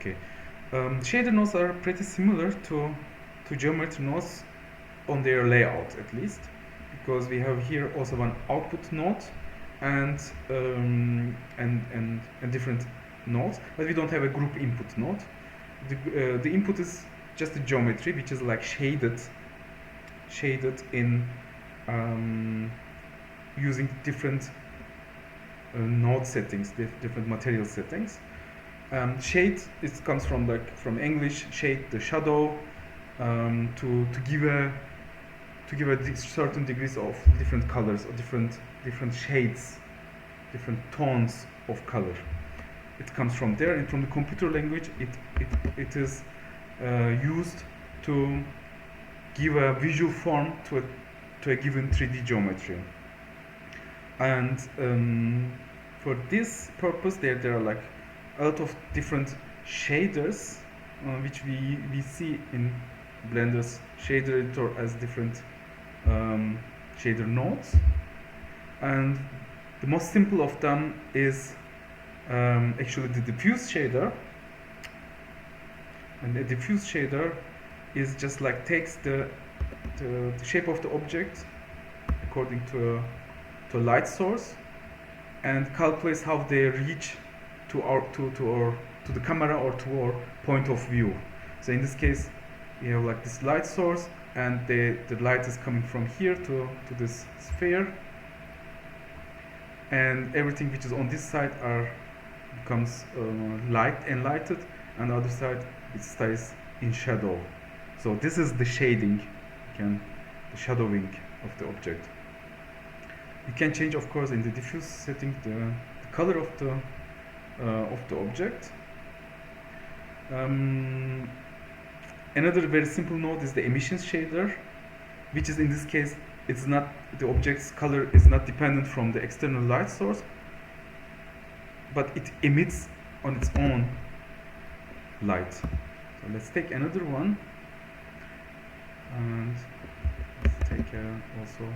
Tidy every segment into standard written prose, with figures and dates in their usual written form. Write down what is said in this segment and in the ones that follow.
Okay. Shader nodes are pretty similar to geometry nodes on their layout, at least, because we have here also one output node and different nodes, but we don't have a group input node. The input is just a geometry which is like shaded in using different node settings, different material settings. Shade, it comes from English shade, the shadow, to give a certain degrees of different colors or different shades, different tones of color. It comes from there, and from the computer language, it is used to give a visual form to a given 3D geometry. And for this purpose, there are like a lot of different shaders, which we see in Blender's shader editor as different shader nodes. And the most simple of them is actually the diffuse shader. And the diffuse shader is just like takes the shape of the object according to a light source and calculates how they reach to the camera or to our point of view. So in this case, we have like this light source, and the light is coming from here to this sphere, and everything which is on this side becomes enlightened, and the other side it stays in shadow. So this is the shading, the shadowing of the object. You can change, of course, in the diffuse setting the color of the object. Another very simple node is the emission shader, which is in this case, it's not, the object's color is not dependent from the external light source, but it emits on its own light. So let's take another one, and let's take also,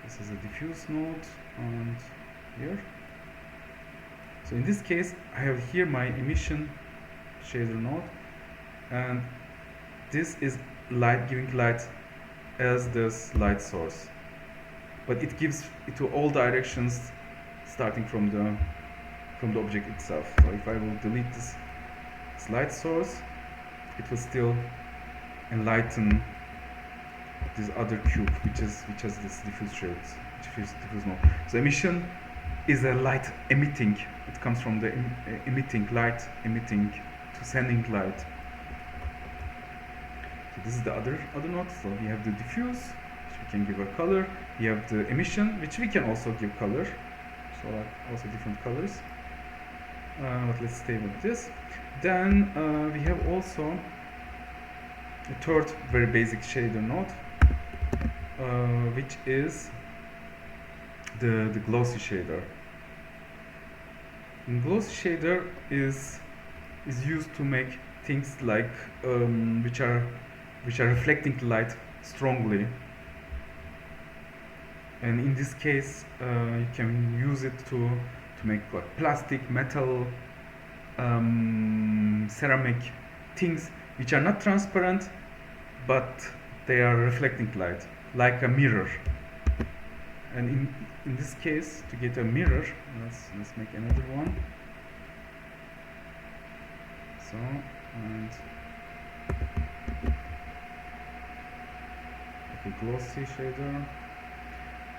this is a diffuse node, and here. So in this case, I have here my emission shader node, and this is giving light as this light source, but it gives it to all directions starting from the object itself. So if I will delete this light source, it will still enlighten this other cube, which has this diffuse node. So emission is a light emitting. It comes from the light emitting to sending light. So this is the other node. So we have the diffuse, which we can give a color. We have the emission, which we can also give color. So also different colors. But let's stay with this. Then we have also a third very basic shader node, which is the glossy shader. And glossy shader is used to make things like which are reflecting light strongly. And in this case, you can use it to make like plastic, metal, ceramic things which are not transparent, but they are reflecting light, like a mirror. And in this case, to get a mirror, let's make another one. So, and okay, glossy shader.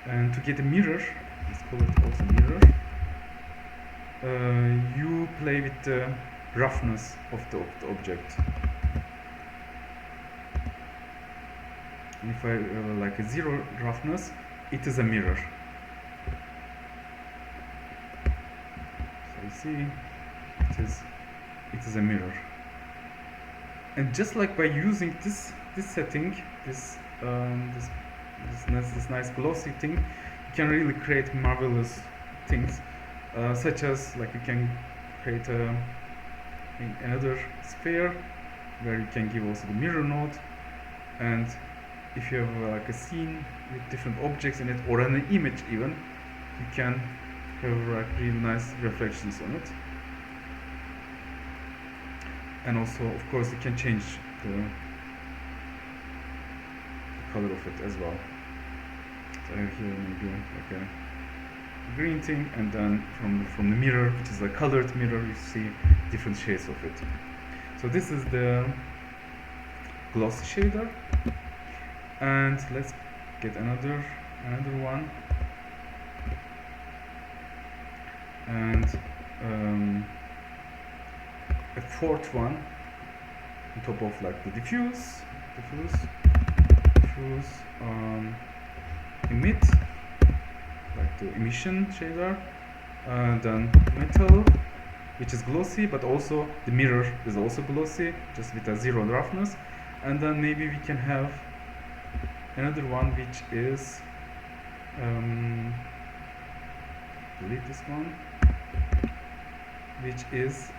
And to get a mirror, let's call it also mirror. You play with the roughness of the object. And if I like a zero roughness, it is a mirror. So you see, it is a mirror. And just like by using this setting, this nice glossy thing, you can really create marvelous things, such as like you can create another sphere where you can give also the mirror node, and if you have like a scene with different objects in it, or an image even, you can have like really nice reflections on it. and also of course you can change the color of it as well. So I have here maybe like a green thing, and then from the mirror, which is a colored mirror, you see different shades of it. So this is the glossy shader, and let's get another one, and a fourth one on top of like the diffuse, emit, like the emission shader, then metal, which is glossy, but also the mirror is also glossy, just with a zero roughness. And then maybe we can have another one which is delete this one, which is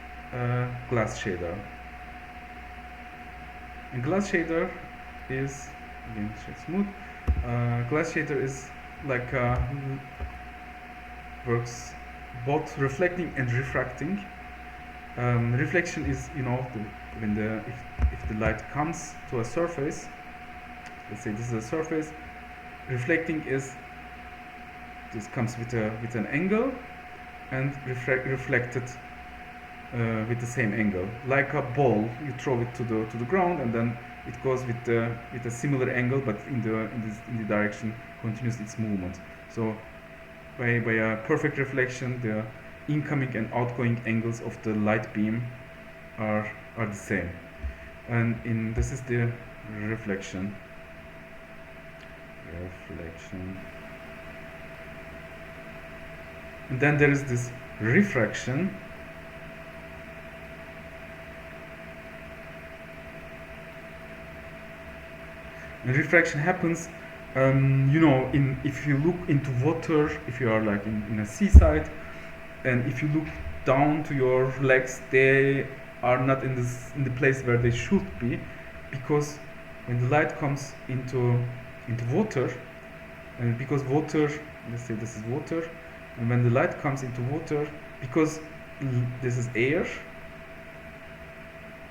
glass shader. And glass shader is again smooth. Glass shader is like works both reflecting and refracting. Reflection is, you know, when if the light comes to a surface, let's say this is a surface. Reflecting is this comes with an angle, and reflected with the same angle, like a ball. You throw it to the ground, and then it goes with a similar angle, but in the direction continues its movement. So by a perfect reflection, the incoming and outgoing angles of the light beam are the same. And this is the reflection. And then there is this refraction. And refraction happens, you know, if you look into water, if you are like in a seaside, and if you look down to your legs, they are not in the place where they should be, because when the light comes into water, and because water, let's say this is water, and when the light comes into water, because this is air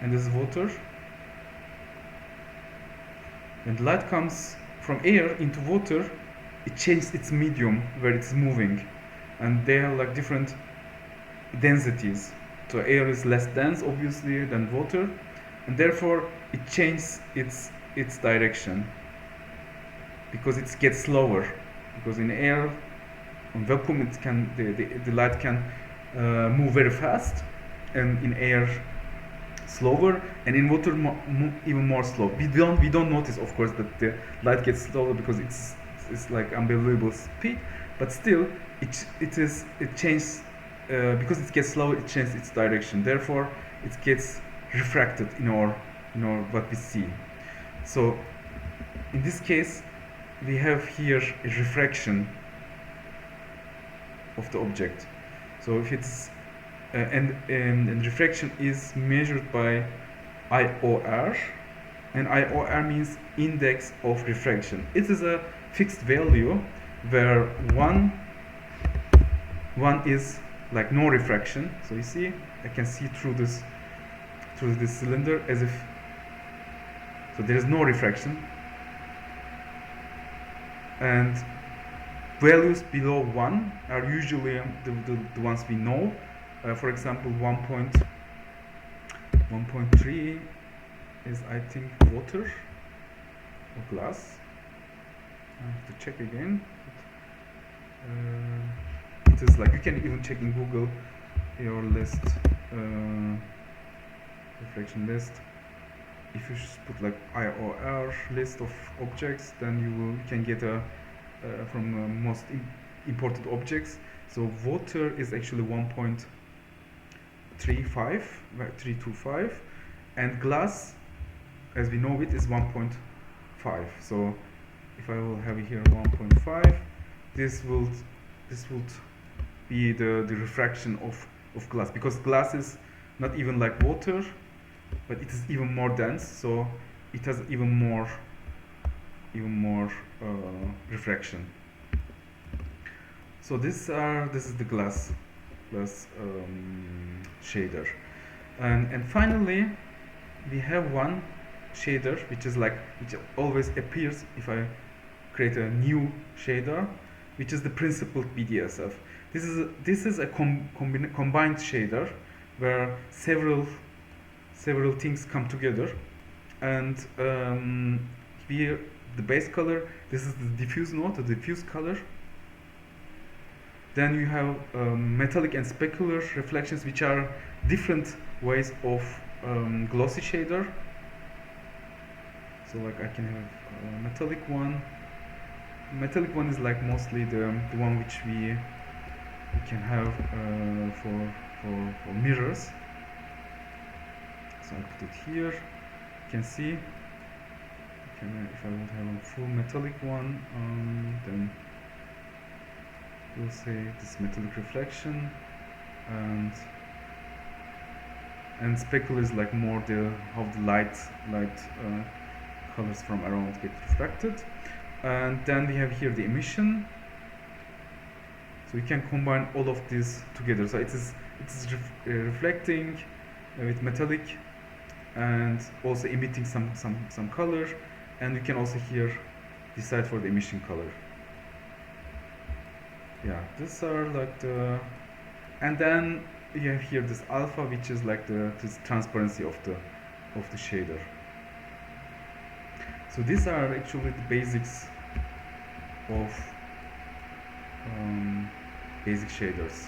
and this is water, when the light comes from air into water, it changes its medium where it's moving, and they are like different densities. So air is less dense, obviously, than water, and therefore it changes its direction, because it gets slower. Because in air, on vacuum, it can the light can move very fast, and in air slower, and in water even more slow. We don't notice, of course, that the light gets slower because it's like unbelievable speed, but still it changes because it gets slower. It changes its direction. Therefore, it gets refracted in our what we see. So in this case, we have here a refraction of the object. So if it's and refraction is measured by IOR, and IOR means index of refraction. It is a fixed value where one is like no refraction. So you see, I can see through this cylinder as if, so there is no refraction, and values below 1 are usually the ones we know. For example, 1.3 is, I think, water or glass. I have to check again. It is like, you can even check in Google your list, reflection list. If you just put like IOR list of objects, then you can get a from most important objects. So water is actually 325, and glass, as we know it, is 1.5. So if I will have here 1.5, this would be the refraction of glass, because glass is not even like water, but it is even more dense, so it has even more refraction. So this is the glass shader. And finally we have one shader which always appears if I create a new shader, which is the principled BDSF. This is a combined shader where several things come together, and here the base color. This is the diffuse node, the diffuse color. Then you have metallic and specular reflections, which are different ways of glossy shader. So like I can have metallic one. Metallic one is like mostly the one which we can have for mirrors. So I put it here. You can see. If I would have a full metallic one, then we'll say this metallic reflection, and specular is like more how the light colors from around get refracted. And then we have here the emission. So we can combine all of these together. So it is reflecting with metallic and also emitting some color, and we can also here decide for the emission color. Yeah, these are like the, and then you have here this alpha, which is like this transparency of the shader. So these are actually the basics of basic shaders.